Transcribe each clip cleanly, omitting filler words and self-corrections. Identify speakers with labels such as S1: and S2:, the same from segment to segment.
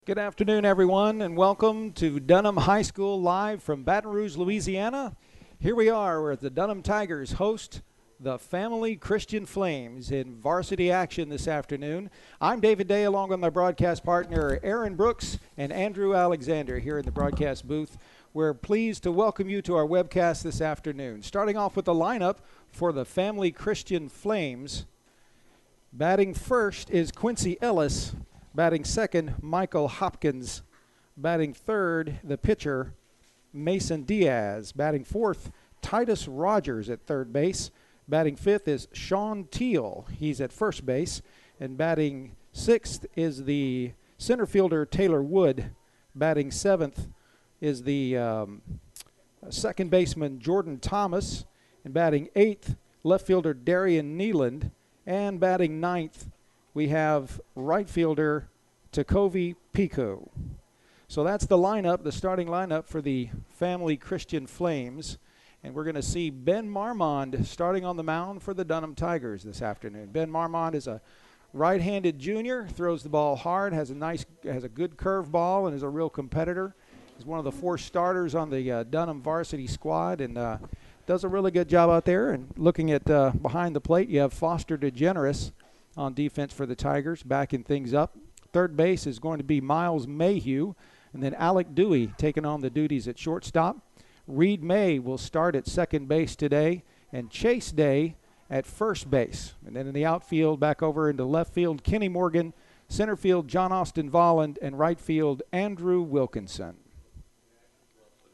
S1: Good afternoon, everyone, and welcome to Dunham High School live from Baton Rouge, Louisiana. Here we are where the Dunham Tigers host the Family Christian Flames in varsity action this afternoon. I'm David Day, along with my broadcast partner Aaron Brooks and Andrew Alexander here in the broadcast booth. We're pleased to welcome you to our webcast this afternoon. Starting off with the lineup for the Family Christian Flames. Batting first is Quincy Ellis. Batting second, Michael Hopkins. Batting third, the pitcher, Mason Diaz. Batting fourth, Titus Rogers at third base. Batting fifth is Sean Teal. He's at first base. And batting sixth is the center fielder, Taylor Wood. Batting seventh is the second baseman, Jordan Thomas. And batting eighth, left fielder, Darian Neeland. And batting ninth, we have right fielder Takovi Pico. So that's the lineup, the starting lineup for the Family Christian Flames. And we're going to see Ben Marmond starting on the mound for the Dunham Tigers this afternoon. Ben Marmond is a right-handed junior, throws the ball hard, has a good curve ball, and is a real competitor. He's one of the 4 starters on the Dunham varsity squad, and does a really good job out there. And looking at behind the plate, you have Foster DeGeneres on defense for the Tigers, backing things up. Third base is going to be Miles Mayhew, and then Alec Dewey taking on the duties at shortstop. Reed May will start at second base today, and Chase Day at first base. And then in the outfield, back over into left field, Kenny Morgan, center field, John Austin Volland, and right field, Andrew Wilkinson.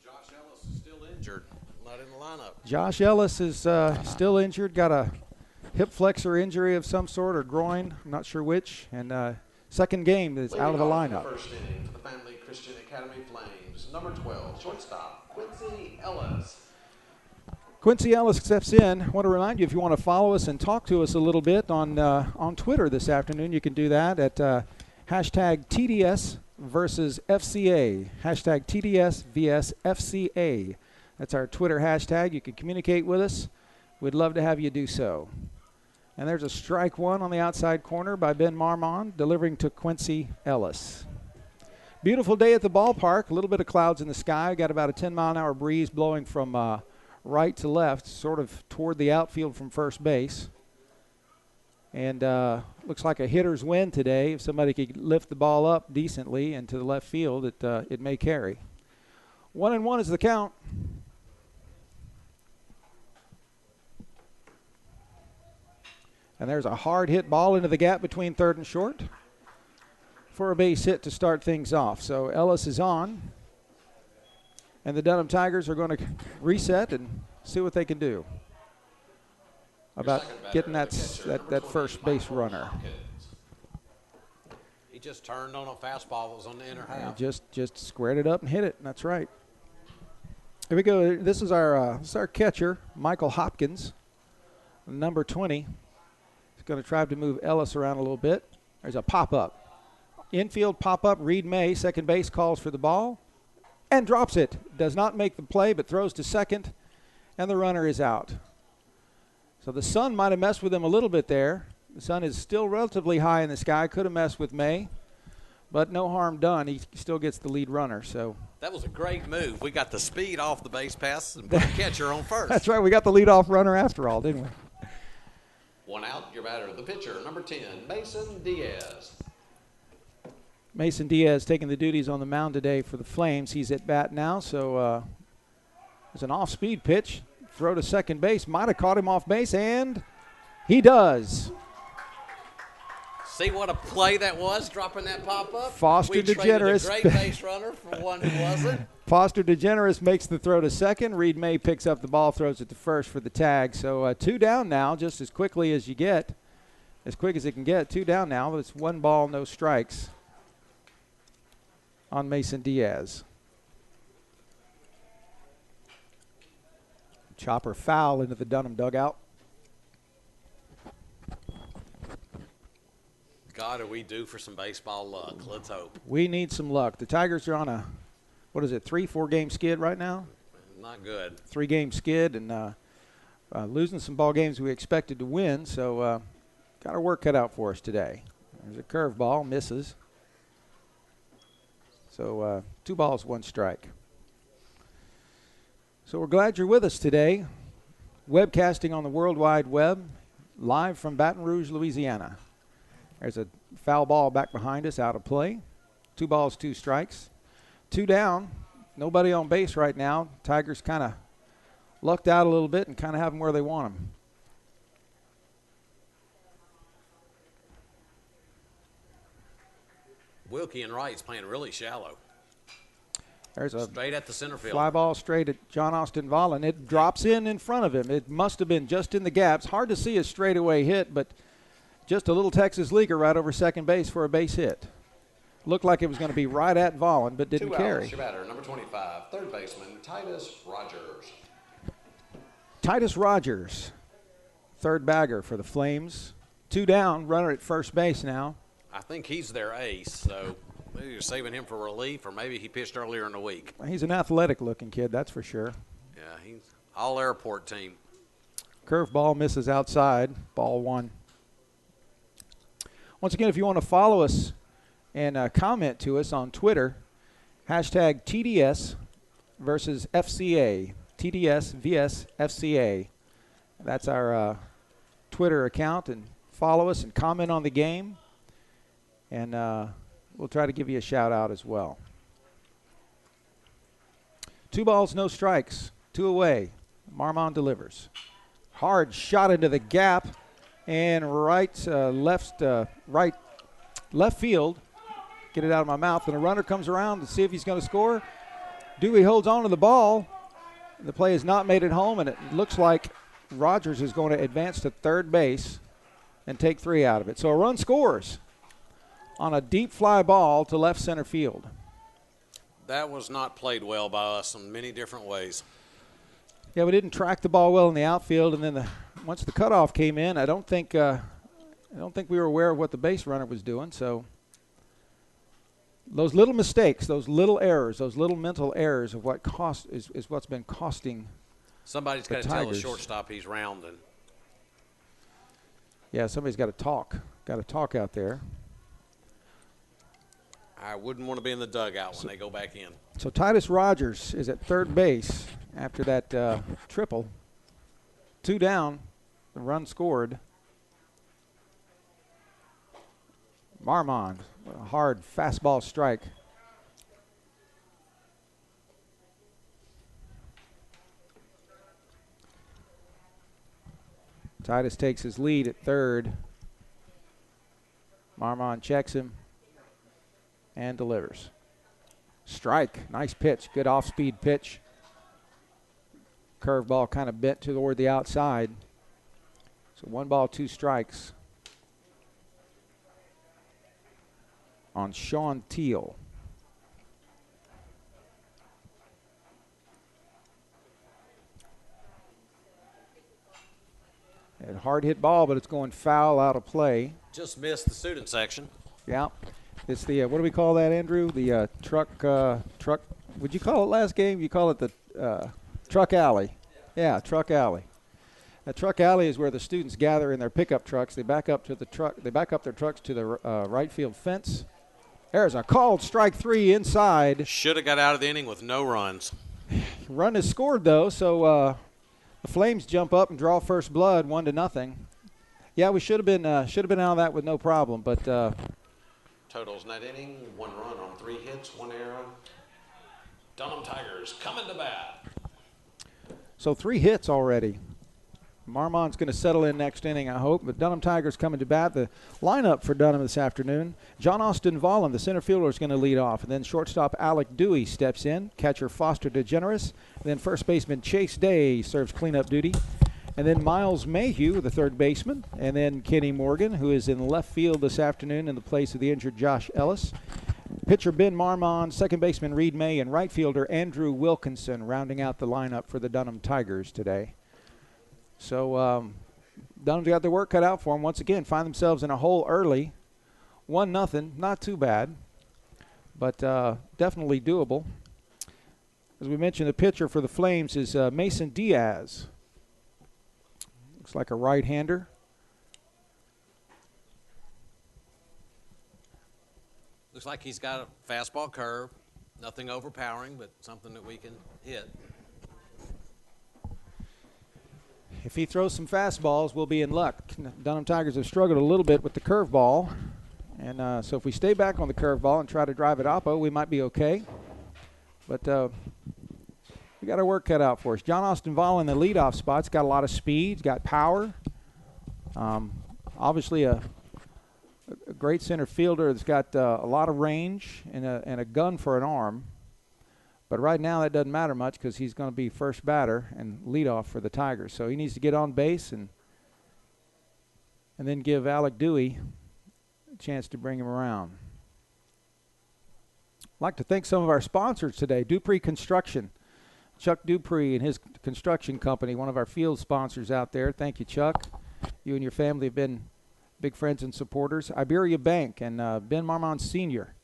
S2: Josh Ellis is still injured, not in the lineup.
S1: Josh Ellis is still injured, got a hip flexor injury of some sort, or groin, I'm not sure which, and second game that's out of the lineup.
S2: First inning for the Family Christian Academy Flames, number 12, shortstop, Quincy Ellis.
S1: Quincy Ellis steps in. I want to remind you, if you want to follow us and talk to us a little bit on Twitter this afternoon, you can do that at hashtag TDS versus FCA, hashtag TDS vs FCA. That's our Twitter hashtag. You can communicate with us. We'd love to have you do so. And there's a strike one on the outside corner by Ben Marmond, delivering to Quincy Ellis. Beautiful day at the ballpark. A little bit of clouds in the sky. Got about a 10-mile-an-hour breeze blowing from right to left, sort of toward the outfield from first base. And looks like a hitter's win today. If somebody could lift the ball up decently into the left field, it may carry. 1-1 is the count. And there's a hard hit ball into the gap between third and short for a base hit to start things off. So Ellis is on, and the Dunham Tigers are going to reset and see what they can do about getting that first base runner.
S2: He just turned on a fastball that was on the inner half.
S1: Just squared it up and hit it, and that's right. Here we go. This is our catcher, Michael Hopkins, number 20. Going to try to move Ellis around a little bit. There's a pop-up. Infield pop-up, Reed May, second base, calls for the ball and drops it. Does not make the play, but throws to second, and the runner is out. So the sun might have messed with him a little bit there. The sun is still relatively high in the sky. Could have messed with May, but no harm done. He still gets the lead runner. So
S2: that was a great move. We got the speed off the base pass and put the catcher on first.
S1: That's right. We got the leadoff runner after all, didn't we?
S2: One out, your batter, the pitcher, number 10, Mason Diaz.
S1: Mason Diaz taking the duties on the mound today for the Flames. He's at bat now, so there's an off-speed pitch. Throw to second base. Might have caught him off base, and he does.
S2: See what a play that was, dropping that pop-up?
S1: Foster DeGeneres.
S2: A great base runner for one who wasn't.
S1: Foster DeGeneres makes the throw to second. Reed May picks up the ball, throws it to first for the tag. So 2 down now, just as quickly as you get, as quick as it can get. 2 down now, but it's 1 ball, no strikes on Mason Diaz. Chopper foul into the Dunham dugout.
S2: God, are we due for some baseball luck? Let's hope.
S1: We need some luck. The Tigers are on a, 3-4 game skid right now?
S2: Not good.
S1: 3-game skid, and losing some ball games we expected to win, so got our work cut out for us today. There's a curveball, misses. So 2 balls, 1 strike. So we're glad you're with us today, webcasting on the World Wide Web, live from Baton Rouge, Louisiana. There's a foul ball back behind us, out of play. 2 balls, 2 strikes. 2 down. Nobody on base right now. Tigers kind of lucked out a little bit and kind of have them where they want them.
S3: Wilkie and Wright's playing really shallow.
S1: There's a
S3: straight at the center field.
S1: Fly ball straight at John Austin Vall, and it drops in front of him. It must have been just in the gaps. Hard to see a straightaway hit, but just a little Texas leaguer right over second base for a base hit. Looked like it was going to be right at Vollen, but didn't
S2: 2
S1: carry.
S2: outs, your batter, number 25, third baseman, Titus Rogers.
S1: Titus Rogers, third bagger for the Flames. 2 down, runner at first base now.
S3: I think he's their ace, so maybe you're saving him for relief, or maybe he pitched earlier in the week.
S1: He's an athletic-looking kid, that's for sure.
S3: Yeah, he's all-airport team.
S1: Curveball misses outside, ball 1. Once again, if you want to follow us and comment to us on Twitter, hashtag TDS versus FCA, TDS vs FCA. That's our Twitter account, and follow us and comment on the game, and we'll try to give you a shout out as well. 2 balls, no strikes, 2 away. Marmon delivers. Hard shot into the gap, and left field. Get it out of my mouth, and a runner comes around to see if he's going to score. Dewey holds on to the ball. The play has not made it home, and it looks like Rogers is going to advance to third base and take 3 out of it. So a run scores on a deep fly ball to left center field.
S3: That was not played well by us in many different ways.
S1: Yeah, we didn't track the ball well in the outfield, and then once the cutoff came in, I don't think we were aware of what the base runner was doing. So those little mistakes, those little errors, those little mental errors of what is what's been costing.
S3: Somebody's got to tell the shortstop he's rounding.
S1: Yeah, somebody's got to talk. Got to talk out there.
S3: I wouldn't want to be in the dugout when they go back in.
S1: So Titus Rogers is at third base after that triple. 2 down, the run scored. Marmon, a hard fastball strike. Titus takes his lead at third. Marmon checks him and delivers. Strike, nice pitch, good off-speed pitch. Curveball kind of bent toward the outside. So 1 ball, 2 strikes on Sean Teal. A hard hit ball, but it's going foul out of play.
S3: Just missed the student section.
S1: Yeah. It's the, what do we call that, Andrew? The truck, would you call it last game? You call it the truck alley. Yeah, truck alley. A truck alley is where the students gather in their pickup trucks. They back up to the truck. They back up their trucks to the right field fence. There's a called strike 3 inside.
S3: Should have got out of the inning with no runs.
S1: Run is scored though, so the Flames jump up and draw first blood, 1-0. Yeah, we should have been out of that with no problem, but.
S2: Totals in that inning, 1 run on 3 hits, 1 error. Dunham Tigers coming to bat.
S1: So 3 hits already. Marmon's going to settle in next inning, I hope. But Dunham Tigers coming to bat. The lineup for Dunham this afternoon. John Austin Vollen, the center fielder, is going to lead off. And then shortstop Alec Dewey steps in. Catcher Foster DeGeneres. And then first baseman Chase Day serves cleanup duty. And then Miles Mayhew, the third baseman. And then Kenny Morgan, who is in left field this afternoon in the place of the injured Josh Ellis. Pitcher Ben Marmon, second baseman Reed May, and right fielder Andrew Wilkinson rounding out the lineup for the Dunham Tigers today. So Dunham's got their work cut out for them. Once again, find themselves in a hole early. 1-0, not too bad, but definitely doable. As we mentioned, the pitcher for the Flames is Mason Diaz. Looks like a right-hander.
S3: Looks like he's got a fastball curve, Nothing overpowering, but something that we can hit.
S1: If he throws some fastballs, we'll be in luck. Dunham Tigers have struggled a little bit with the curveball. And so if we stay back on the curveball and try to drive it oppo, we might be okay. But we got our work cut out for us. John Austin Vall in the leadoff spot's got a lot of speed, got power. Obviously a great center fielder that's got a lot of range and a gun for an arm. But right now that doesn't matter much because he's going to be first batter and leadoff for the Tigers. So he needs to get on base and then give Alec Dewey a chance to bring him around. I'd like to thank some of our sponsors today. Dupree Construction. Chuck Dupree and his construction company, one of our field sponsors out there. Thank you, Chuck. You and your family have been big friends and supporters. Iberia Bank and Ben Marmon Sr.,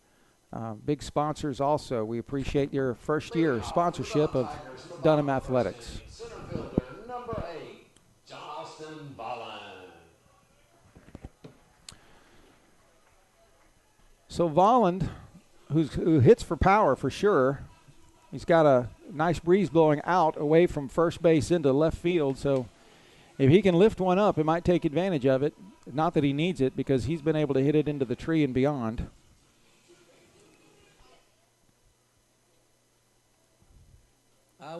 S1: big sponsors also. We appreciate your first year sponsorship of Dunham Athletics.
S2: Center fielder, number 8, John Austin Volland.
S1: So Volland, who hits for power for sure, he's got a nice breeze blowing out away from first base into left field. So if he can lift one up, it might take advantage of it. Not that he needs it because he's been able to hit it into the tree and beyond.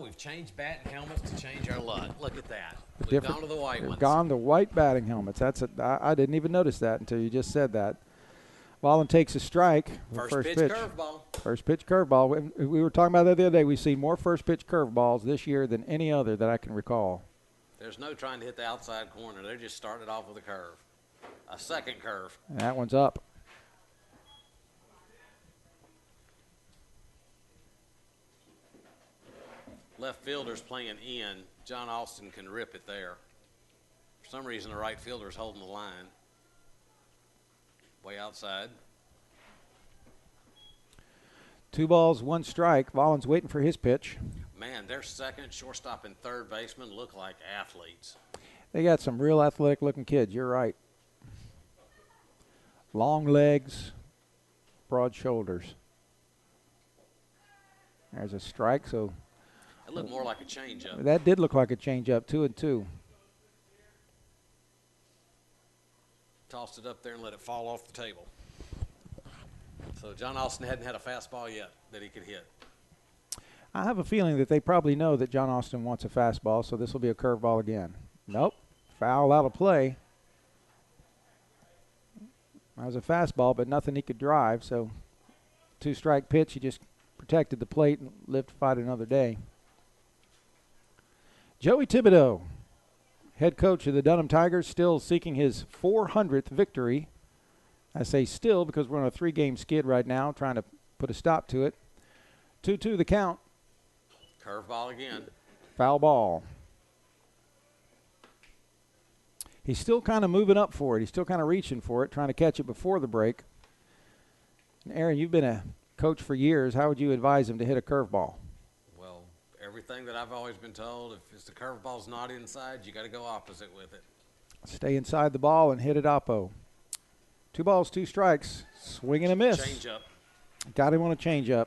S3: We've changed batting helmets to change our luck. Look at that. We've gone to the white ones.
S1: Gone to white batting helmets. I didn't even notice that until you just said that. Volland takes a strike.
S3: First pitch curveball.
S1: First pitch curveball. We were talking about that the other day. We've seen more first pitch curveballs this year than any other that I can recall.
S3: There's no trying to hit the outside corner. They're just starting it off with a curve. A second curve.
S1: And that one's up.
S3: Left fielder's playing in. John Austin can rip it there. For some reason, the right fielder's holding the line. Way outside.
S1: 2 balls, 1 strike. Volland's waiting for his pitch.
S3: Man, their second, shortstop, and third baseman look like athletes.
S1: They got some real athletic-looking kids. You're right. Long legs, broad shoulders. There's a strike, so
S3: It looked more like a changeup.
S1: that did look like a changeup, 2-2.
S3: Tossed it up there and let it fall off the table. So John Austin hadn't had a fastball yet that he could hit.
S1: I have a feeling that they probably know that John Austin wants a fastball, so this will be a curveball again. Nope. Foul out of play. That was a fastball, but nothing he could drive, so 2-strike pitch. He just protected the plate and lived to fight another day. Joey Thibodeau, head coach of the Dunham Tigers, still seeking his 400th victory. I say still because we're on a 3-game skid right now, trying to put a stop to it. 2-2 the count.
S3: Curveball again.
S1: Foul ball. He's still kind of moving up for it. He's still kind of reaching for it, trying to catch it before the break. And Aaron, you've been a coach for years. How would you advise him to hit a curveball?
S3: Well, everything that I've always been told, if the curveball's not inside, you got to go opposite with it.
S1: Stay inside the ball and hit it oppo. 2 balls, 2 strikes. Swing and a miss.
S3: Change up.
S1: Got him on a changeup.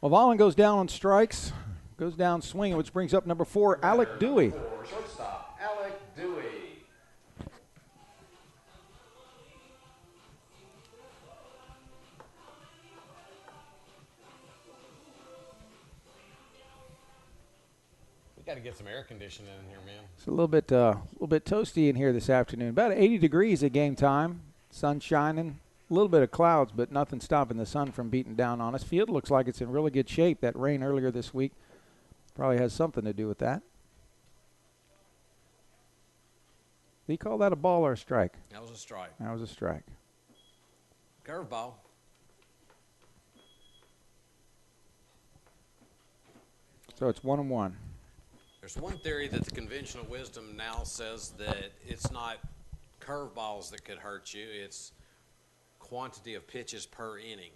S1: Well, Volland goes down on strikes. Goes down swinging, which brings up number 4, Alec Dewey.
S2: Shortstop, Alec Dewey.
S3: We got to get some air conditioning in here, man.
S1: It's a little bit toasty in here this afternoon. About 80 degrees at game time. Sun shining. A little bit of clouds, but nothing stopping the sun from beating down on us. Field looks like it's in really good shape. That rain earlier this week probably has something to do with that. Did he call that a ball or a strike?
S3: That was a strike.
S1: That was a strike.
S3: Curveball.
S1: So it's 1-1.
S3: There's one theory that the conventional wisdom now says that it's not curveballs that could hurt you. It's quantity of pitches per inning.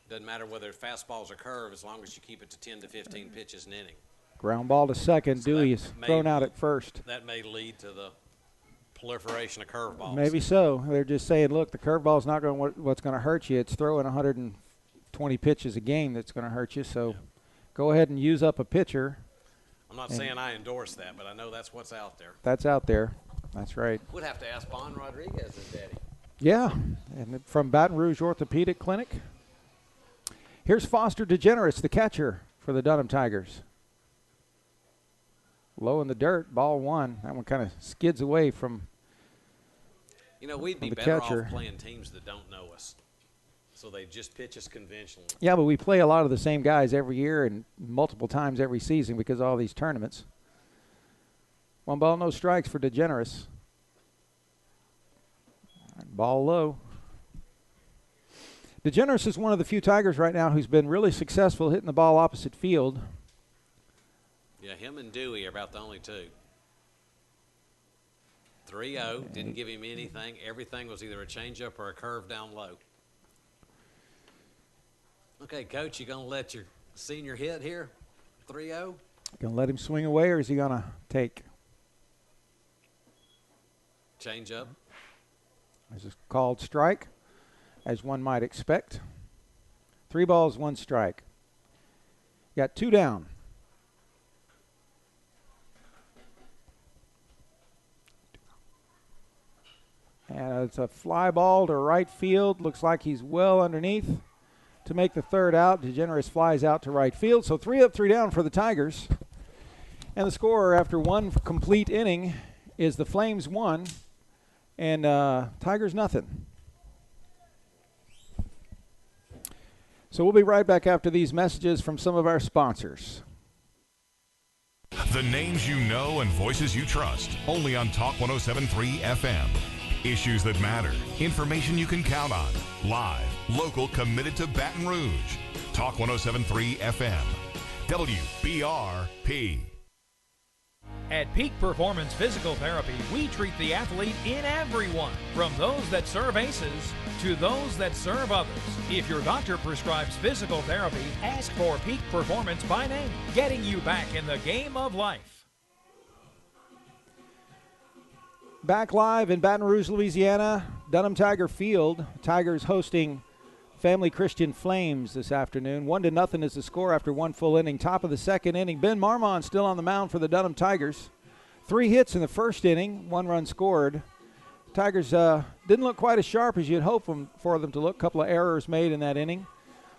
S3: Doesn't matter whether fastballs or curve as long as you keep it to 10 to 15 pitches an inning.
S1: Ground ball to second.
S3: So
S1: Dewey is thrown out at first.
S3: That may lead to the proliferation of curveballs.
S1: Maybe so. They're just saying, look, the curveball's not going what's going to hurt you. It's throwing 150 20 pitches a game that's going to hurt you. So go ahead and use up a pitcher.
S3: I'm not saying I endorse that, but I know that's what's out there.
S1: That's out there. That's right.
S3: We'd have to ask Bon Rodriguez's daddy.
S1: Yeah, and from Baton Rouge Orthopedic Clinic. Here's Foster DeGeneres, the catcher for the Dunham Tigers. Low in the dirt, ball one. That one kind of skids away from
S3: we'd be
S1: the
S3: better
S1: catcher.
S3: off playing teams that don't know us. So they just pitch us conventionally.
S1: Yeah, but we play a lot of the same guys every year and multiple times every season because of all these tournaments. 1 ball, no strikes for DeGeneres. Ball low. DeGeneres is one of the few Tigers right now who's been really successful hitting the ball opposite field.
S3: Yeah, him and Dewey are about the only two. 3-0, didn't give him anything. Everything was either a changeup or a curve down low. Okay, Coach, you going to let your senior hit here? 3-0?
S1: Going to let him swing away, or is he going to take?
S3: Changeup.
S1: This is called strike, as one might expect. 3 balls, 1 strike. Got 2 down. And it's a fly ball to right field. Looks like he's well underneath to make the 3rd out. DeGeneres flies out to right field. So 3 up, 3 down for the Tigers. And the score after 1 complete inning is the Flames 1 and Tigers nothing. So we'll be right back after these messages from some of our sponsors.
S4: The names you know and voices you trust. Only on Talk 107.3 FM. Issues that matter. Information you can count on. Live, local, committed to Baton Rouge. Talk 107.3 FM. WBRP.
S5: At Peak Performance Physical Therapy, we treat the athlete in everyone, from those that serve aces to those that serve others. If your doctor prescribes physical therapy, ask for Peak Performance by name, getting you back in the game of life.
S1: Back live in Baton Rouge, Louisiana, Dunham Tiger Field. Tigers hosting Family Christian Flames this afternoon. 1-0 is the score after 1 full inning. Top of the 2nd inning. Ben Marmon still on the mound for the Dunham Tigers. 3 hits in the 1st inning, 1 run scored. Tigers didn't look quite as sharp as you'd hope for them to look. A couple of errors made in that inning.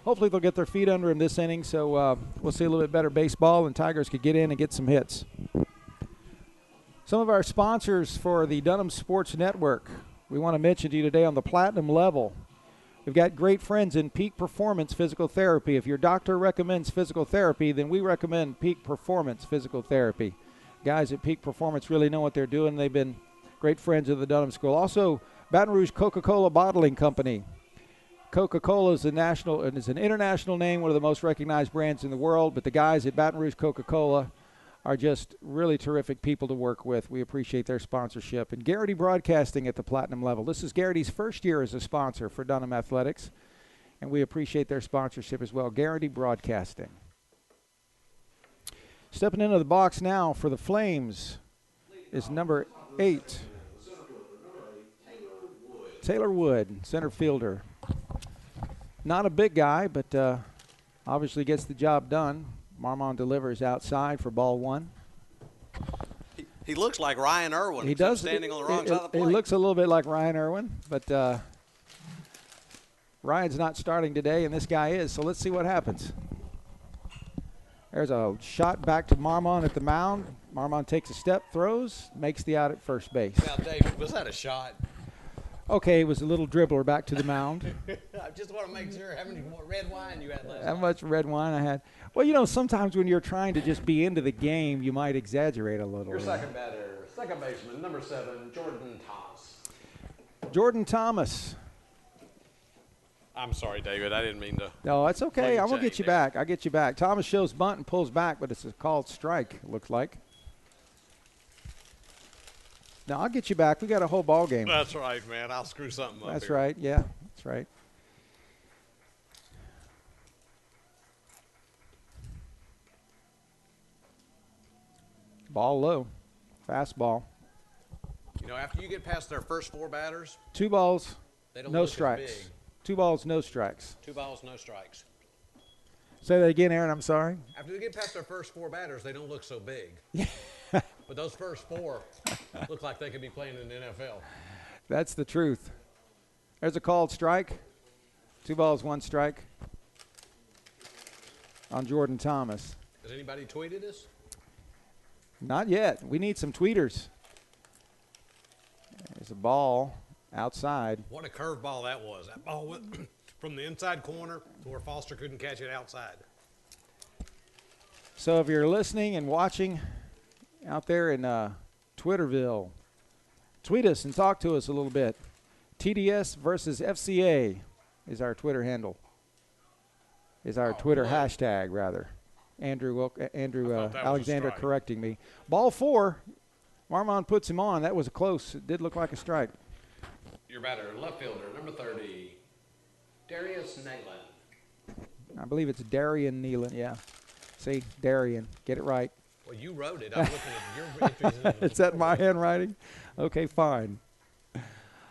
S1: Hopefully they'll get their feet under them this inning, so we'll see a little bit better baseball and Tigers could get in and get some hits. Some of our sponsors for the Dunham Sports Network we want to mention to you today on the platinum level. We've got great friends in Peak Performance Physical Therapy. If your doctor recommends physical therapy, then we recommend Peak Performance Physical Therapy. Guys at Peak Performance really know what they're doing. They've been great friends of the Dunham School. Also, Baton Rouge Coca-Cola Bottling Company. Coca-Cola is an international name, one of the most recognized brands in the world, but the guys at Baton Rouge Coca-Cola are just really terrific people to work with. We appreciate their sponsorship. And Garrity Broadcasting at the platinum level. This is Garrity's first year as a sponsor for Dunham Athletics, and we appreciate their sponsorship as well. Garrity Broadcasting. Stepping into the box now for the Flames is number 8, Taylor Wood, center fielder. Not a big guy, but obviously gets the job done. Marmon delivers outside for ball 1.
S3: He looks like Ryan Irwin.
S1: He does.
S3: Standing on the wrong side of the plate.
S1: He looks a little bit like Ryan Irwin, but Ryan's not starting today, and this guy is. So let's see what happens. There's a shot back to Marmon at the mound. Marmon takes a step, throws, makes the out at first base.
S3: Now, David, was that a shot?
S1: Okay, it was a little dribbler back to the mound.
S3: I just want to make sure how many more red wine you had last
S1: How
S3: night.
S1: much red wine I had. Well, you know, sometimes when you're trying to just be into the game, you might exaggerate a little.
S2: Your second batter, second baseman, number 7, Jordan Thomas.
S1: Jordan Thomas.
S3: I'm sorry, David. I didn't mean to.
S1: No, that's okay. I'm going to get you
S3: there.
S1: back. I'll get you back. Thomas shows bunt and pulls back, but it's a called strike, it looks like. No, I'll get you back. We got a whole ball game.
S3: That's right, man. I'll screw something up.
S1: That's
S3: here.
S1: right. Yeah, that's right. Ball low. Fastball.
S3: You know, after you get past their first 4 batters,
S1: 2 balls,
S3: they don't
S1: no
S3: look as
S1: strikes.
S3: big.
S1: 2 balls, no strikes.
S3: 2 balls, no strikes.
S1: Say that again, Aaron. I'm sorry.
S3: After they get past their first 4 batters, they don't look so big. But those first 4 look like they could be playing in the NFL.
S1: That's the truth. There's a called strike. 2 balls, 1 strike on Jordan Thomas.
S3: Has anybody tweeted us?
S1: Not yet. We need some tweeters. There's a ball outside.
S3: What a curveball that was. That ball went from the inside corner to where Foster couldn't catch it outside.
S1: So if you're listening and watching out there in Twitterville, tweet us and talk to us a little bit. TDS versus FCA is our Twitter handle. Is our Twitter hashtag, rather. Andrew Alexander correcting me. Ball 4. Marmon puts him on. That was close. It did look like a strike.
S3: Your batter, left fielder, number 30, Darius Nayland.
S1: I believe it's Darian Nealon. Yeah. See, Darian. Get it right.
S3: Well, you wrote it. I'm looking at your entries.
S1: Is that my handwriting? Okay, fine.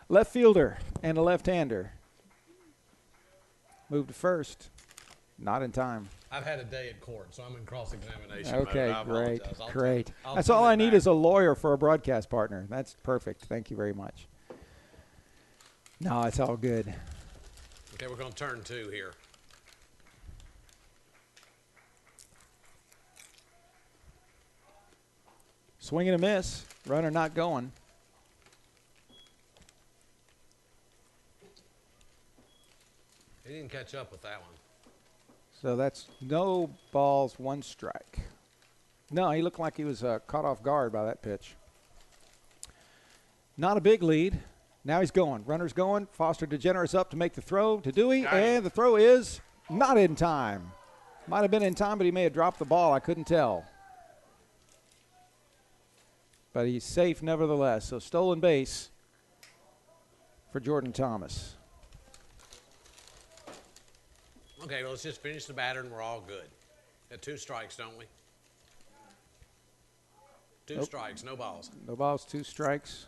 S1: Left fielder and a left-hander. Move to first. Not in time.
S3: I've had a day at court, so I'm in cross-examination.
S1: Okay, great, great.
S3: I'll
S1: That's all
S3: send
S1: I
S3: it
S1: need
S3: back.
S1: is a lawyer for a broadcast partner. That's perfect. Thank you very much. No, it's all good.
S3: Okay, we're going to turn 2 here.
S1: Swing and a miss. Runner not going.
S3: He didn't catch up with that one.
S1: So that's no balls, 1 strike. No, he looked like he was caught off guard by that pitch. Not a big lead. Now he's going. Runner's going. Foster DeGeneres up to make the throw to Dewey, and the throw is not in time. Might have been in time, but he may have dropped the ball. I couldn't tell. But he's safe nevertheless. So stolen base for Jordan Thomas.
S3: Okay, well, let's just finish the batter, and we're all good. Got 2 strikes, don't we? 2 strikes, no balls.
S1: No balls, 2 strikes.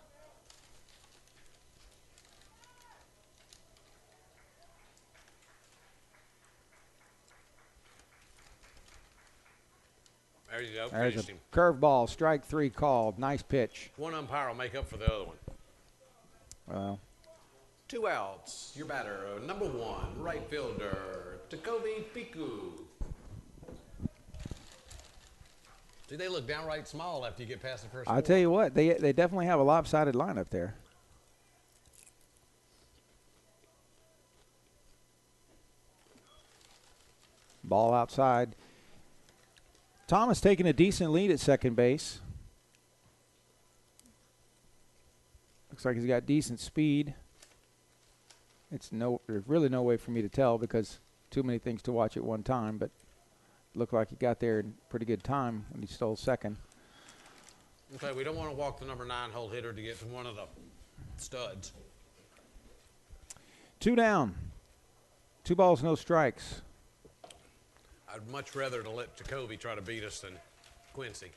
S3: There you go.
S1: There's
S3: Finished
S1: a
S3: him.
S1: curveball, strike 3 called. Nice pitch.
S3: One umpire will make up for the other one.
S1: Well,
S3: 2 outs. Your batter, number 1, right fielder, Takobi Piku. See, they look downright small after you get past the first
S1: I'll
S3: 4.
S1: tell you what, they definitely have a lopsided lineup there. Ball outside. Thomas taking a decent lead at second base. Looks like he's got decent speed. There's really no way for me to tell because too many things to watch at one time, but it looked like he got there in pretty good time when he stole second.
S3: Okay, we don't want to walk the number 9 hole hitter to get to one of the studs.
S1: 2 down. 2 balls, no strikes.
S3: I'd much rather to let Jacoby try to beat us than Quincy.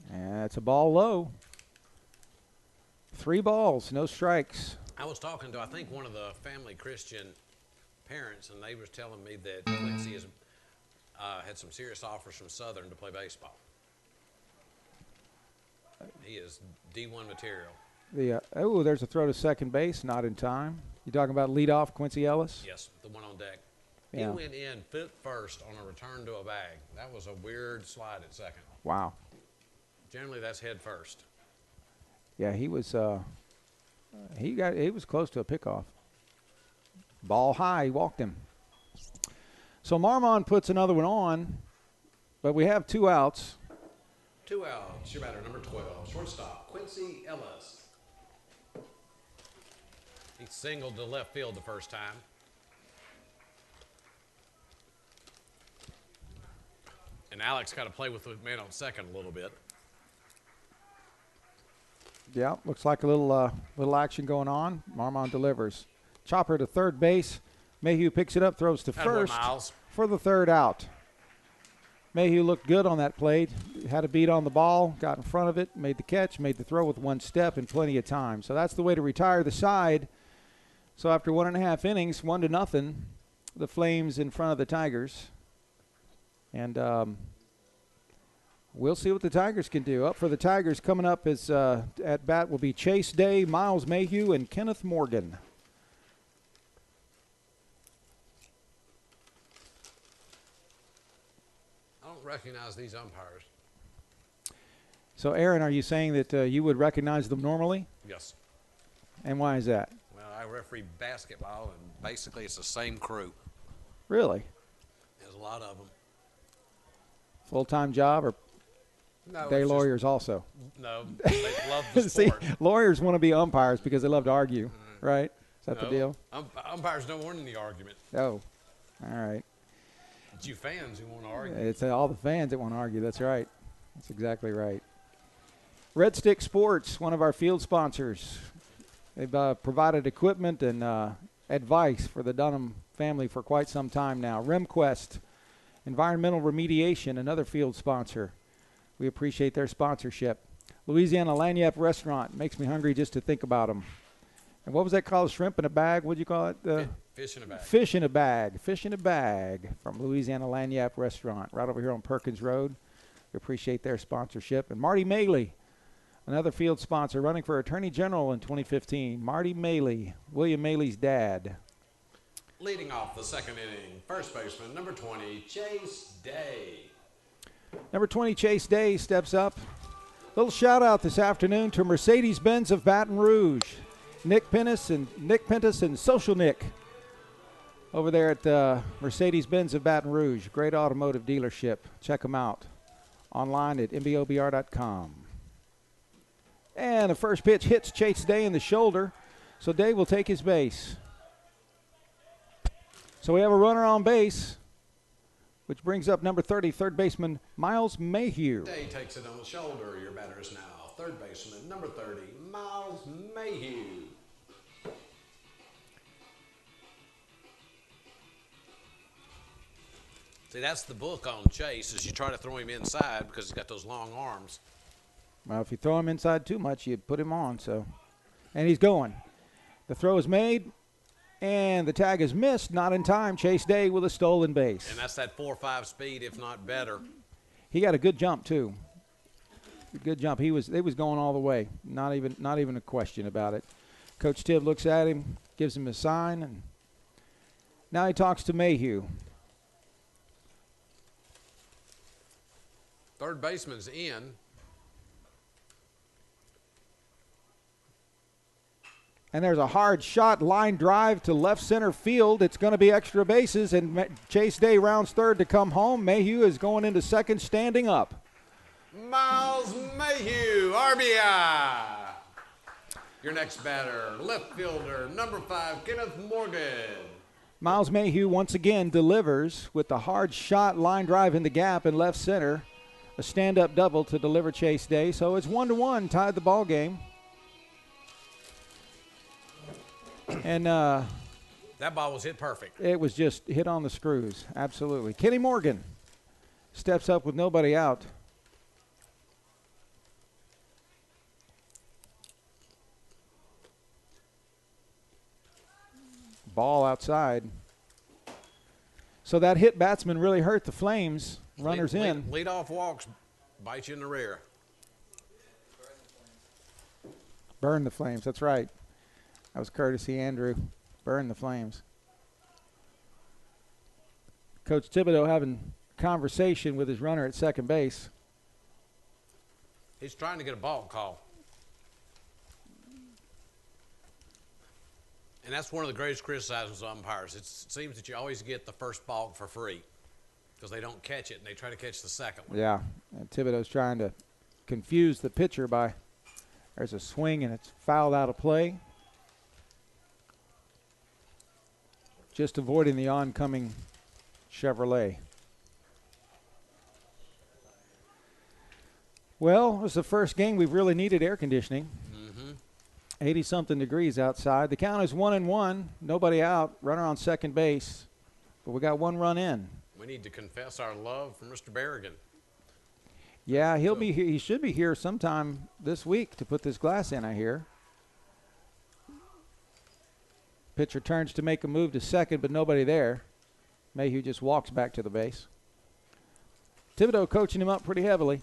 S1: And that's a ball low. 3 balls, no strikes.
S3: I was talking to, I think, one of the family Christian parents, and they was telling me that Quincy has had some serious offers from Southern to play baseball. He is D1 material.
S1: There's a throw to second base, not in time. You talking about leadoff Quincy Ellis?
S3: Yes, the one on deck.
S1: Yeah.
S3: He went in foot first on a return to a bag. That was a weird slide at second.
S1: Wow.
S3: Generally, that's head first.
S1: Yeah, he was he was close to a pickoff. Ball high, he walked him. So Marmon puts another one on, but we have 2 outs.
S3: 2 outs. Your batter, number 12, shortstop, Quincy Ellis. He singled to left field the first time. And Alex got to play with the man on second a little bit.
S1: Yeah, looks like a little action going on. Marmon delivers. Chopper to third base. Mayhew picks it up, throws to
S3: Attaboy,
S1: first
S3: Miles.
S1: for the 3rd out. Mayhew looked good on that play. Had a beat on the ball, got in front of it, made the catch, made the throw with one step and plenty of time. So that's the way to retire the side. So after 1.5 innings, 1-0, the Flames in front of the Tigers. And we'll see what the Tigers can do. Up for the Tigers coming up is at bat will be Chase Day, Miles Mayhew, and Kenneth Morgan.
S3: I don't recognize these umpires.
S1: So, Aaron, are you saying that you would recognize them normally?
S3: Yes.
S1: And why is that?
S3: Well, I referee basketball, and basically it's the same crew.
S1: Really?
S3: There's a lot of them.
S1: Full-time job, or
S3: No,
S1: they
S3: it's
S1: lawyers also?
S3: No, they love the
S1: See,
S3: sport.
S1: lawyers want to be umpires because they love to argue, right? Is that the deal?
S3: Umpires don't want any argument.
S1: Oh, all right.
S3: It's you fans who want to argue.
S1: It's all the fans that want to argue. That's right. That's exactly right. Red Stick Sports, one of our field sponsors. They've provided equipment and advice for the Dunham family for quite some time now. RemQuest, Environmental Remediation, another field sponsor. We appreciate their sponsorship. Louisiana Lagniappe Restaurant, makes me hungry just to think about them. And what was that called? Shrimp in a bag? What did you call it?
S3: Fish in a bag.
S1: Fish in a bag. Fish in a bag from Louisiana Lagniappe Restaurant right over here on Perkins Road. We appreciate their sponsorship. And Marty Maley, another field sponsor running for Attorney General in 2015. Marty Maley, William Maley's dad.
S2: Leading off the second inning, first baseman, number 20, Chase Day.
S1: Number 20, Chase Day, steps up. Little shout out this afternoon to Mercedes-Benz of Baton Rouge. Nick Pentis and Social Nick over there at Mercedes-Benz of Baton Rouge. Great automotive dealership. Check them out online at mbobr.com. And the first pitch hits Chase Day in the shoulder, so Day will take his base. So we have a runner on base, which brings up number 30, third baseman Miles Mayhew.
S2: Day takes it on the shoulder. Your batter is now third baseman, number 30, Miles Mayhew.
S3: See, that's the book on Chase, is you try to throw him inside because he's got those long arms.
S1: Well, if you throw him inside too much, you put him on. So, and he's going. The throw is made, and the tag is missed. Not in time. Chase Day with a stolen base.
S3: And that's that 4.5 speed, if not better.
S1: He got a good jump too. Good jump. It was going all the way. Not even a question about it. Coach Tibb looks at him, gives him a sign, and now he talks to Mayhew.
S3: Third baseman's in.
S1: And there's a hard shot, line drive to left center field. It's going to be extra bases, and Chase Day rounds third to come home. Mayhew is going into second, standing up.
S2: Miles Mayhew, RBI. Your next batter, left fielder, number 5, Kenneth Morgan.
S1: Miles Mayhew once again delivers with the hard shot, line drive in the gap in left center. A stand-up double to deliver Chase Day. So it's 1-1, tied the ball game. And
S3: that ball was hit perfect.
S1: It was just hit on the screws, absolutely. Kenny Morgan steps up with nobody out. Ball outside. So that hit batsman really hurt the Flames. Runners in.
S3: Lead off walks bite you in the rear.
S1: Burn the Flames, that's right. That was courtesy Andrew. Burn the Flames. Coach Thibodeau having a conversation with his runner at second base.
S3: He's trying to get a ball call. And that's one of the greatest criticisms of umpires. It seems that you always get the first ball for free because they don't catch it, and they try to catch the second one.
S1: Yeah, and Thibodeau's trying to confuse the pitcher by there's a swing, and it's fouled out of play. Just avoiding the oncoming Chevrolet. Well, it was the first game we've really needed air conditioning. 80-something degrees outside. The count is 1-1. Nobody out. Runner on second base. But we got one run in.
S3: We need to confess our love for Mr. Berrigan.
S1: Yeah, he'll be here. He should be here sometime this week to put this glass in, I hear. Pitcher turns to make a move to second, but nobody there. Mayhew just walks back to the base. Thibodeau coaching him up pretty heavily.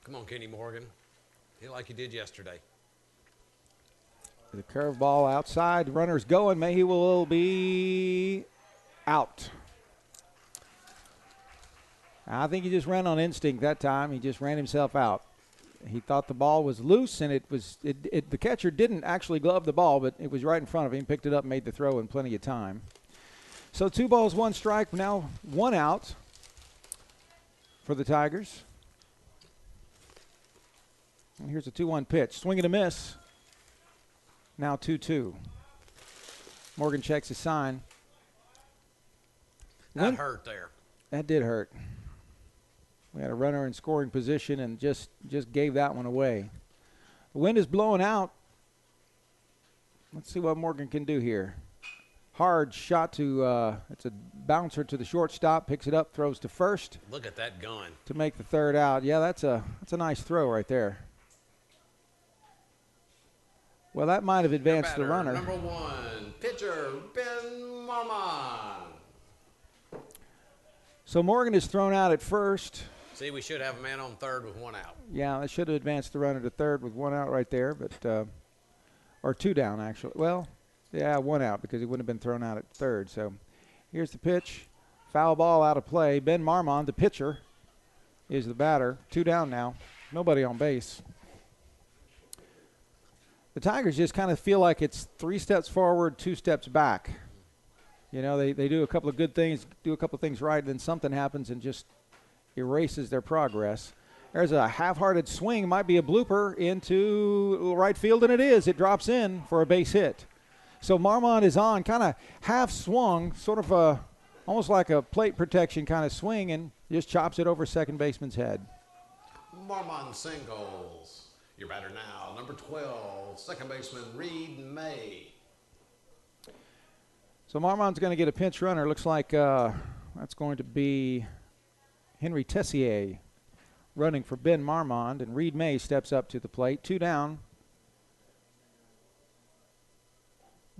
S3: Come on, Kenny Morgan. Hit like you did yesterday.
S1: The curveball outside. Runner's going. Mayhew will be out. I think he just ran on instinct that time. He just ran himself out. He thought the ball was loose, and the catcher didn't actually glove the ball, but it was right in front of him. Picked it up, made the throw in plenty of time. So 2 balls, 1 strike. Now 1 out for the Tigers. And here's a 2-1 pitch. Swing and a miss. Now 2-2. Morgan checks his sign.
S3: That hurt there.
S1: That did hurt. We had a runner in scoring position and just gave that one away. The wind is blowing out. Let's see what Morgan can do here. Hard shot to, it's a bouncer to the shortstop, picks it up, throws to first.
S3: Look at that gun.
S1: To make the 3rd out. Yeah, that's a nice throw right there. Well, that might have advanced the runner.
S2: Number 1, pitcher Ben Marmon.
S1: So Morgan is thrown out at first.
S3: See, we should have a man on 3rd with 1 out.
S1: Yeah, that should have advanced the runner to 3rd with 1 out right there, but or 2 down actually. Well, yeah, 1 out because he wouldn't have been thrown out at 3rd. So here's the pitch. Foul ball out of play. Ben Marmon, the pitcher, is the batter. 2 down now. Nobody on base. The Tigers just kind of feel like it's 3 steps forward, 2 steps back. You know, they do a couple of good things, do a couple of things right, and then something happens and just erases their progress. There's a half-hearted swing, might be a blooper into right field, and it is. It drops in for a base hit. So Marmon is on, kind of half swung, sort of almost like a plate protection kind of swing, and just chops it over second baseman's head.
S2: Marmon singles. Your batter now, number 12, second baseman Reed May.
S1: So Marmon's going to get a pinch runner. Looks like that's going to be Henry Tessier running for Ben Marmon, and Reed May steps up to the plate. 2 down.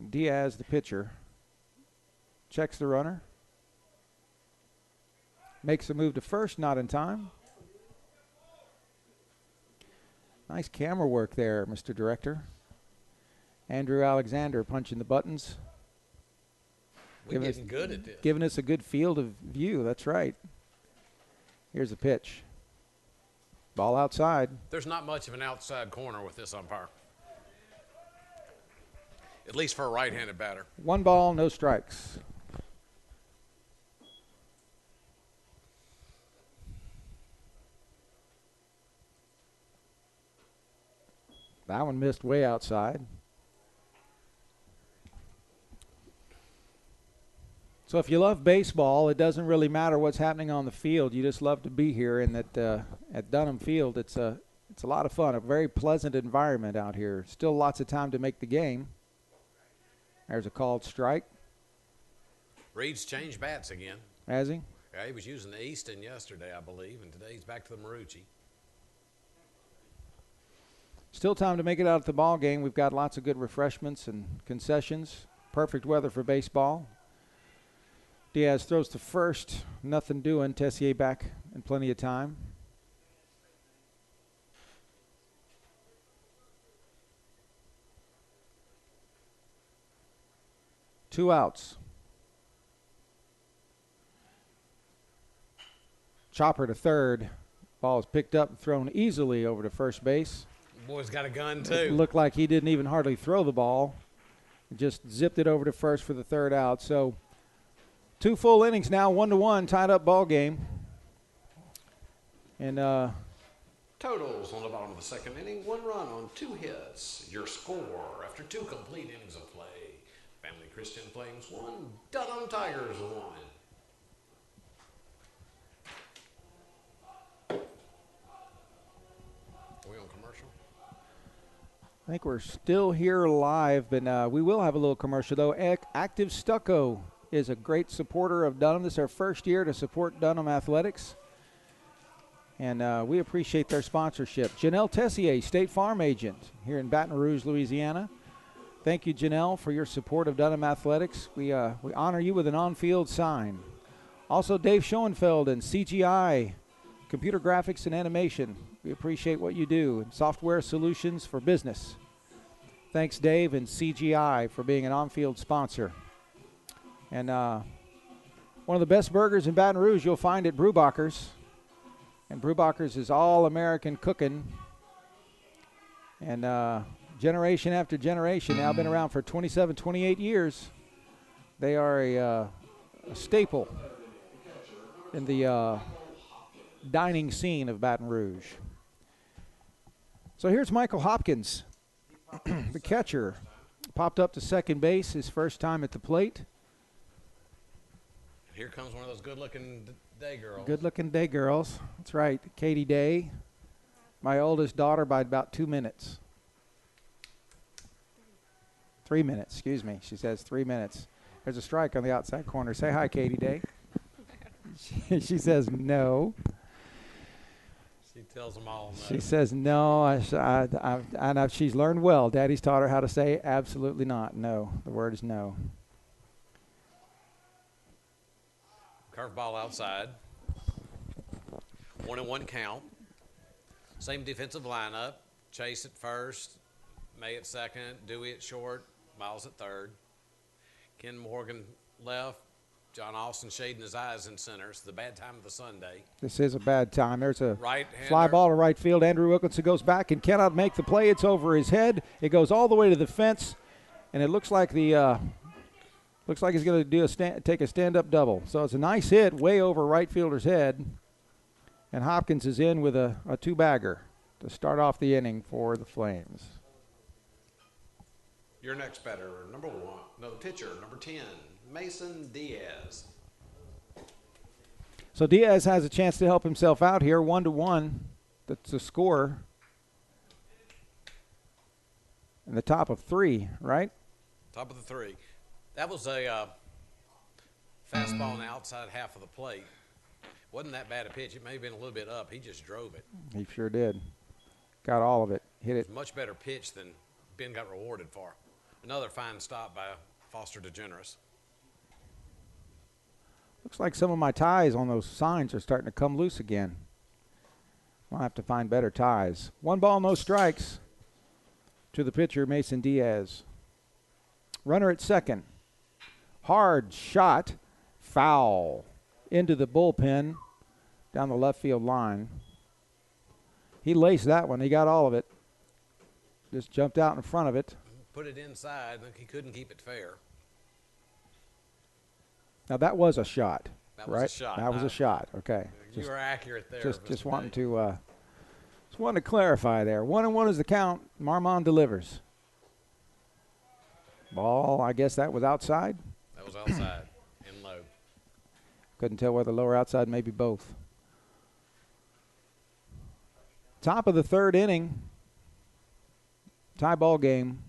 S1: Diaz, the pitcher, checks the runner. Makes a move to first, not in time. Nice camera work there, Mr. Director. Andrew Alexander punching the buttons.
S3: We're getting good at this.
S1: Giving us a good field of view, that's right. Here's a pitch. Ball outside.
S3: There's not much of an outside corner with this umpire. At least for a right-handed batter.
S1: 1 ball, no strikes. That one missed way outside. So if you love baseball, it doesn't really matter what's happening on the field. You just love to be here, and at Dunham Field, it's a lot of fun, a very pleasant environment out here. Still lots of time to make the game. There's a called strike.
S3: Reed's changed bats again.
S1: Has he?
S3: Yeah, he was using the Easton yesterday, I believe, and today he's back to the Marucci.
S1: Still time to make it out at the ball game. We've got lots of good refreshments and concessions. Perfect weather for baseball. Diaz throws to first. Nothing doing. Tessier back in plenty of time. Two outs. Chopper to third. Ball is picked up and thrown easily over to first base.
S3: Boy's got a gun, too.
S1: It looked like he didn't even hardly throw the ball. Just zipped it over to first for the 3rd out. So 2 full innings now, 1-1, tied up ball game. And
S2: Totals on the bottom of the 2nd inning, 1 run on 2 hits. Your score after 2 complete innings of play. Family Christian Flames 1, Dunham Tigers 1.
S1: I think we're still here live, but we will have a little commercial, though. Active Stucco is a great supporter of Dunham. This is our first year to support Dunham Athletics, and we appreciate their sponsorship. Janelle Tessier, State Farm agent here in Baton Rouge, Louisiana. Thank you, Janelle, for your support of Dunham Athletics. We honor you with an on-field sign. Also, Dave Schoenfeld and CGI, Computer Graphics and Animation. We appreciate what you do, and software solutions for business. Thanks, Dave and CGI, for being an on-field sponsor. And one of the best burgers in Baton Rouge you'll find at Brewbacher's. And Brewbacher's is all-American cooking. And generation after generation, now been around for 27, 28 years. They are a staple in the dining scene of Baton Rouge. So here's Michael Hopkins, the catcher. Popped up to second base his first time at the plate.
S3: Here comes one of those good-looking day girls.
S1: Good-looking day girls. That's right, Katie Day. My oldest daughter by about 2 minutes. 3 minutes, excuse me. She says 3 minutes. There's a strike on the outside corner. Say hi, Katie Day. She says no.
S3: She tells them all no.
S1: She says no. I know she's learned well. Daddy's taught her how to say absolutely not. No. The word is no.
S3: Curveball outside. 1-1 count. Same defensive lineup. Chase at first, May at second, Dewey at short, Miles at third. Ken Morgan left. John Austin shading his eyes in center. It's the bad time of the Sunday.
S1: This is a bad time. There's a
S3: right-hander.
S1: Fly ball to right field. Andrew Wilkinson goes back and cannot make the play. It's over his head. It goes all the way to the fence, and it looks like he's going to take a stand-up double. So it's a nice hit way over right fielder's head, and Hopkins is in with a two-bagger to start off the inning for the Flames.
S2: Your next batter, pitcher, number 10, Mason Diaz.
S1: So Diaz has a chance to help himself out here, 1-1. That's the score. In the top of 3, right?
S3: Top of the 3. That was a fastball on the outside half of the plate. Wasn't that bad a pitch. It may have been a little bit up. He just drove it.
S1: He sure did. Got all of it. Hit it.
S3: Much better pitch than Ben got rewarded for. Another fine stop by Foster DeGeneres.
S1: Looks like some of my ties on those signs are starting to come loose again. I'll have to find better ties. 1 ball, no strikes to the pitcher, Mason Diaz. Runner at second. Hard shot. Foul. Into the bullpen down the left field line. He laced that one. He got all of it. Just jumped out in front of it.
S3: Put it inside. He couldn't keep it fair.
S1: Now that was a shot,
S3: That was
S1: right?
S3: a shot.
S1: That was a shot. Okay.
S3: You were accurate there.
S1: Just wanting to clarify there. 1-1 is the count. Marmon delivers. Ball. I guess that was outside.
S3: That was outside and low.
S1: Couldn't tell whether low or outside. Maybe both. Top of the 3rd inning. Tie ball game.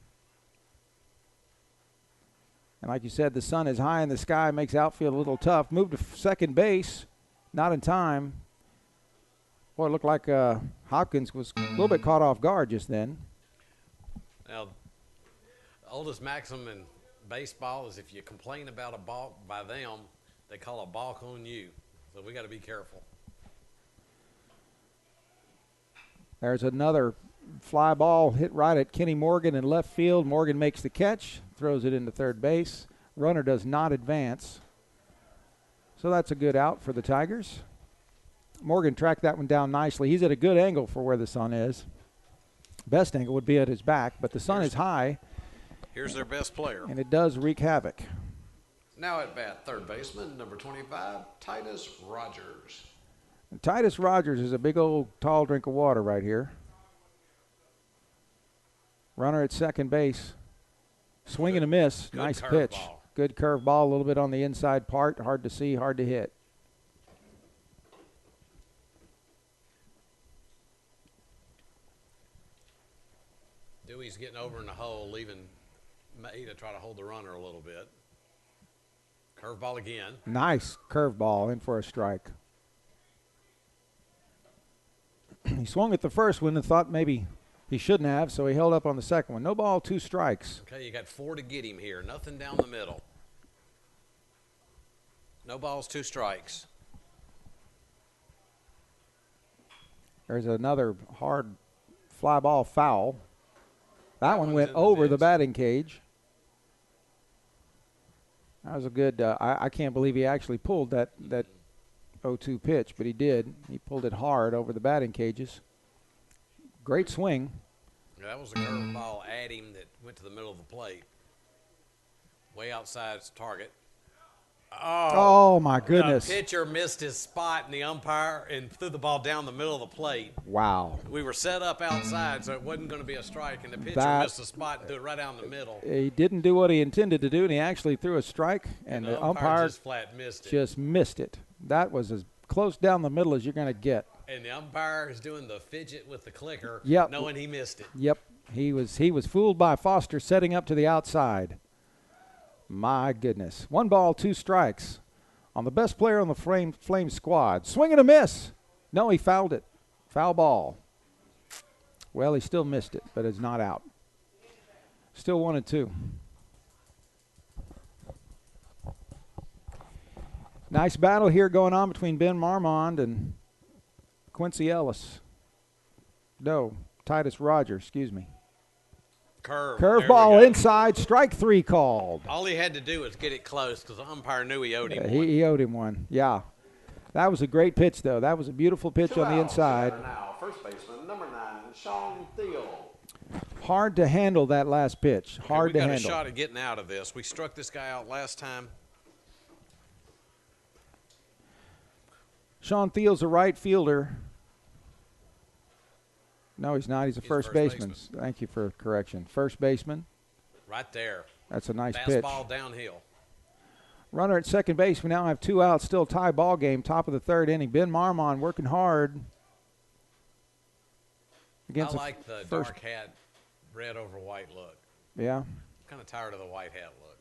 S1: And like you said, the sun is high in the sky, makes outfield a little tough. Moved to second base, not in time. Boy, it looked like Hopkins was a little bit caught off guard just then.
S3: Now, the oldest maxim in baseball is if you complain about a balk by them, they call a balk on you. So we got to be careful.
S1: There's another fly ball hit right at Kenny Morgan in left field. Morgan makes the catch, throws it into third base. Runner does not advance. So that's a good out for the Tigers. Morgan tracked that one down nicely. He's at a good angle for where the sun is. Best angle would be at his back, but the sun is high.
S3: Here's their best player.
S1: And it does wreak havoc.
S2: Now at bat, third baseman, number 25, Titus Rogers.
S1: And Titus Rogers is a big old tall drink of water right here. Runner at second base. Swing and a miss. Nice pitch. Good curve ball, a little bit on the inside part. Hard to see, hard to hit.
S3: Dewey Dewey's getting over in the hole, leaving May to try to hold the runner a little bit. Curveball again.
S1: Nice curveball in for a strike. He swung at the first one and thought maybe he shouldn't have, so he held up on the second one. No ball, 2 strikes.
S3: Okay, you got 4 to get him here. Nothing down the middle. No balls, 2 strikes.
S1: There's another hard fly ball foul. That one went
S3: in the
S1: over the
S3: ditch.
S1: batting cage. That was a good, I can't believe he actually pulled that 0-2 pitch, but he did. He pulled it hard over the batting cages. Great swing.
S3: Yeah, that was a curveball at him that went to the middle of the plate. Way outside its target.
S1: Oh my goodness.
S3: The pitcher missed his spot, and the umpire and threw the ball down the middle of the plate.
S1: Wow.
S3: We were set up outside, so it wasn't going to be a strike, and the pitcher missed the spot and threw it right down the middle.
S1: He didn't do what he intended to do, and he actually threw a strike, and the umpire
S3: just flat missed it.
S1: just missed it. That was as close down the middle as you're going to get.
S3: And the umpire is doing the fidget with the clicker,
S1: Yep.
S3: knowing he missed it.
S1: Yep. He was fooled by Foster setting up to the outside. My goodness. 1 ball, 2 strikes on the best player on the Flame squad. Swing and a miss. No, he fouled it. Foul ball. Well, he still missed it, but it's not out. Still 1-2. Nice battle here going on between Ben Marmond and Quincy Ellis. No, Titus Rogers, excuse me. Curveball inside, strike 3 called.
S3: All he had to do was get it close because the umpire knew he owed him one.
S1: He owed him one, yeah. That was a great pitch, though. That was a beautiful pitch
S2: 2
S1: on the
S2: outs.
S1: inside.
S2: Now, first baseman, number 9, Sean Thiel.
S1: Hard to handle that last pitch. Hard to handle.
S3: We got a shot at getting out of this. We struck this guy out last time.
S1: Sean Thiel's a right fielder. No, he's not. He's a first baseman. Thank you for correction. First baseman.
S3: Right there.
S1: That's a nice pitch.
S3: Fastball downhill.
S1: Runner at second base. We now have 2 outs. Still tie ball game. Top of the 3rd inning. Ben Marmon working hard.
S3: I like the dark hat, red over white look.
S1: Yeah.
S3: Kind of tired of the white hat look.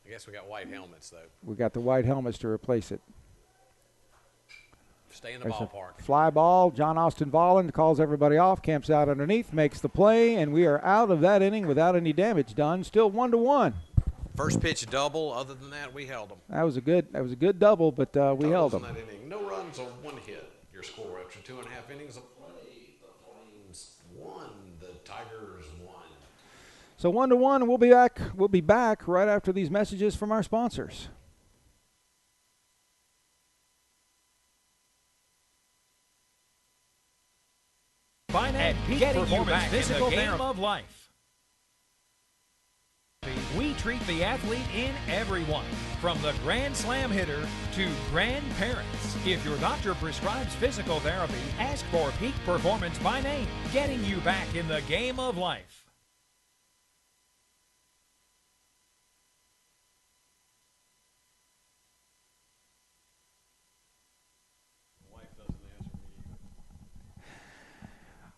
S3: I guess we got white helmets, though.
S1: We got the white helmets to replace it.
S3: Stay in the
S1: There's
S3: ballpark.
S1: A fly ball. John Austin Volland calls everybody off, camps out underneath, makes the play, and we are out of that inning without any damage done. Still 1-1.
S3: First pitch double. Other than that, we held them.
S1: That was a good double, but we held them.
S2: That inning. No runs on 1 hit. Your score after 2.5 innings of play. The Flames won. The Tigers won.
S1: So 1-1, and we'll be back. We'll be back right after these messages from our sponsors.
S5: At Peak Performance Physical Game of Life. We treat the athlete in everyone, from the Grand Slam hitter to grandparents. If your doctor prescribes physical therapy, ask for Peak Performance by name, getting you back in the game of life.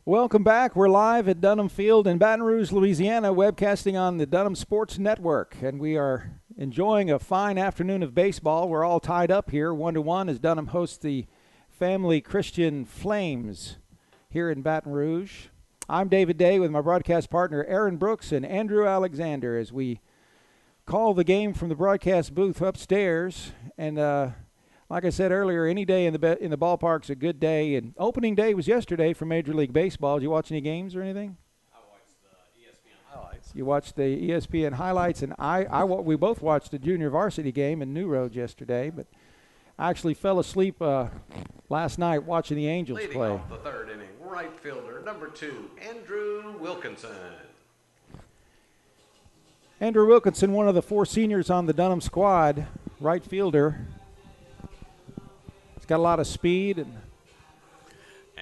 S1: Welcome back. We're live at Dunham Field in Baton Rouge, Louisiana, webcasting on the Dunham Sports Network. And we are enjoying a fine afternoon of baseball. We're all tied up here, 1-1, as Dunham hosts the Family Christian Flames here in Baton Rouge. I'm David Day with my broadcast partner Aaron Brooks and Andrew Alexander as we call the game from the broadcast booth upstairs. And like I said earlier, any day in the ballpark's a good day. And opening day was yesterday for Major League Baseball. Did you watch any games or anything?
S3: I watched the ESPN highlights.
S1: You watched the ESPN highlights, and we both watched the junior varsity game in New Road yesterday. But I actually fell asleep last night watching the Angels
S2: Leading
S1: play.
S2: off the 3rd inning, right fielder, number 2, Andrew Wilkinson.
S1: Andrew Wilkinson, one of the 4 seniors on the Dunham squad, right fielder. He's got a lot of speed, and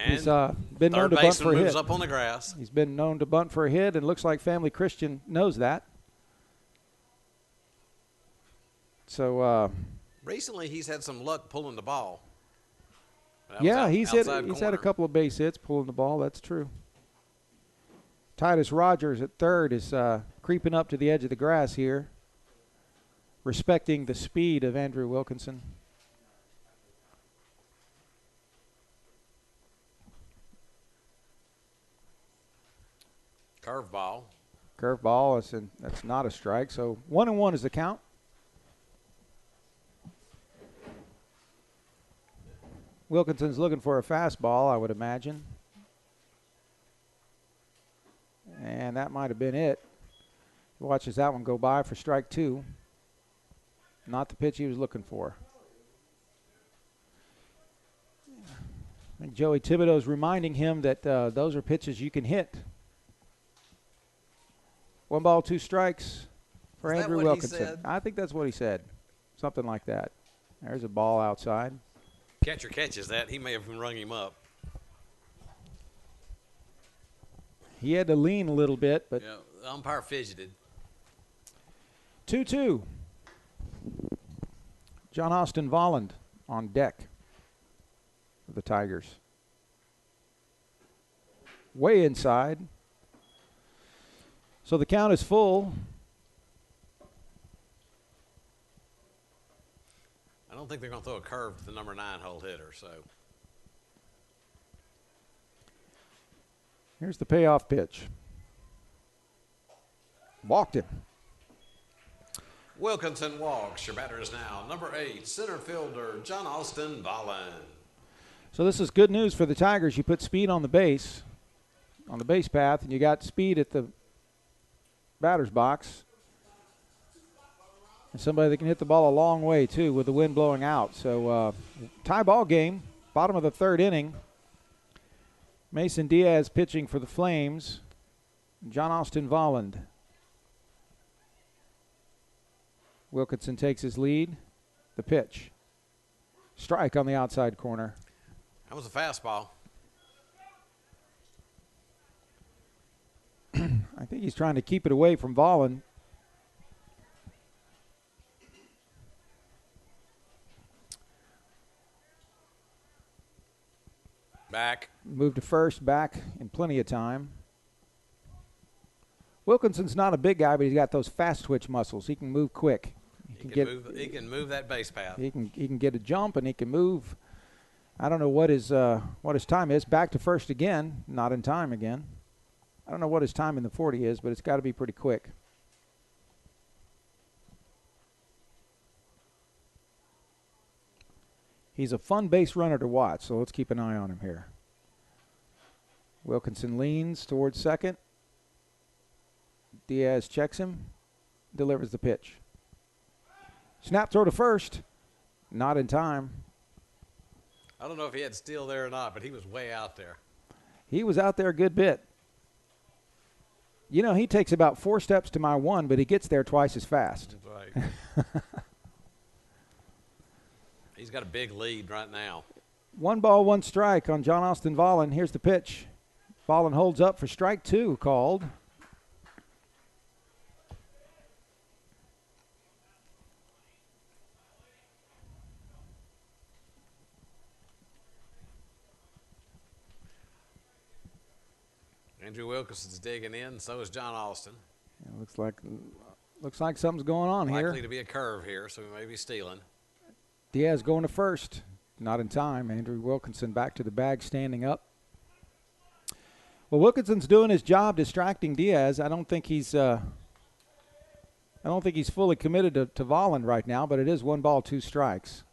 S1: he's been known to bunt for a hit.
S3: Moves up on the grass.
S1: He's been known to bunt for a hit, and looks like Family Christian knows that. So
S3: Recently, he's had some luck pulling the ball.
S1: yeah, he's had a couple of base hits pulling the ball. That's true. Titus Rogers at third is creeping up to the edge of the grass here, respecting the speed of Andrew Wilkinson.
S3: Curveball.
S1: Curveball, that's not a strike. So 1-1 is the count. Wilkinson's looking for a fastball, I would imagine. And that might have been it. He watches that one go by for strike 2. Not the pitch he was looking for. I think Joey Thibodeau's reminding him that those are pitches you can hit. 1 ball, 2 strikes for Andrew Wilkinson. I think that's what he said. Something like that. There's a ball outside.
S3: Catcher catches that. He may have rung him up.
S1: He had to lean a little bit, but
S3: Yeah, the umpire fidgeted.
S1: 2-2. John Austin Volland on deck for the Tigers. Way inside. So the count is full.
S3: I don't think they're going to throw a curve to the number 9 hole hitter. So
S1: Here's the payoff pitch. Walked him.
S2: Wilkinson walks. Your batter is now number 8, center fielder John Austin Volland.
S1: So this is good news for the Tigers. You put speed on the base path, and you got speed at the batter's box. And somebody that can hit the ball a long way, too, with the wind blowing out. So tie ball game, bottom of the 3rd inning. Mason Diaz pitching for the Flames. John Austin Volland. Wilkinson takes his lead. The pitch. Strike on the outside corner.
S3: that was a fastball.
S1: I think he's trying to keep it away from Volland.
S3: Back.
S1: Move to first, back in plenty of time. Wilkinson's not a big guy, but he's got those fast twitch muscles. He can move quick.
S3: He can move that base path.
S1: He can get a jump, and he can move. I don't know what his time is. Back to first again, not in time again. I don't know what his time in the 40 is, but it's got to be pretty quick. He's a fun base runner to watch, so let's keep an eye on him here. Wilkinson leans towards second. Diaz checks him, delivers the pitch. Snap throw to first, not in time.
S3: I don't know if he had steel there or not, but he was way out there.
S1: He was out there a good bit. You know, he takes about 4 steps to my 1, but he gets there twice as fast.
S3: That's right. He's got a big lead right now.
S1: 1 ball, 1 strike on John Austin Volland. Here's the pitch. Volland holds up for strike 2 called.
S3: Andrew Wilkinson's digging in, so is John Austin.
S1: It looks like something's going on here.
S3: Likely to be a curve here, so we may be stealing.
S1: Diaz going to first. Not in time. Andrew Wilkinson back to the bag, standing up. Well, Wilkinson's doing his job distracting Diaz. I don't think he's fully committed to Volland right now, but it is 1 ball, 2 strikes.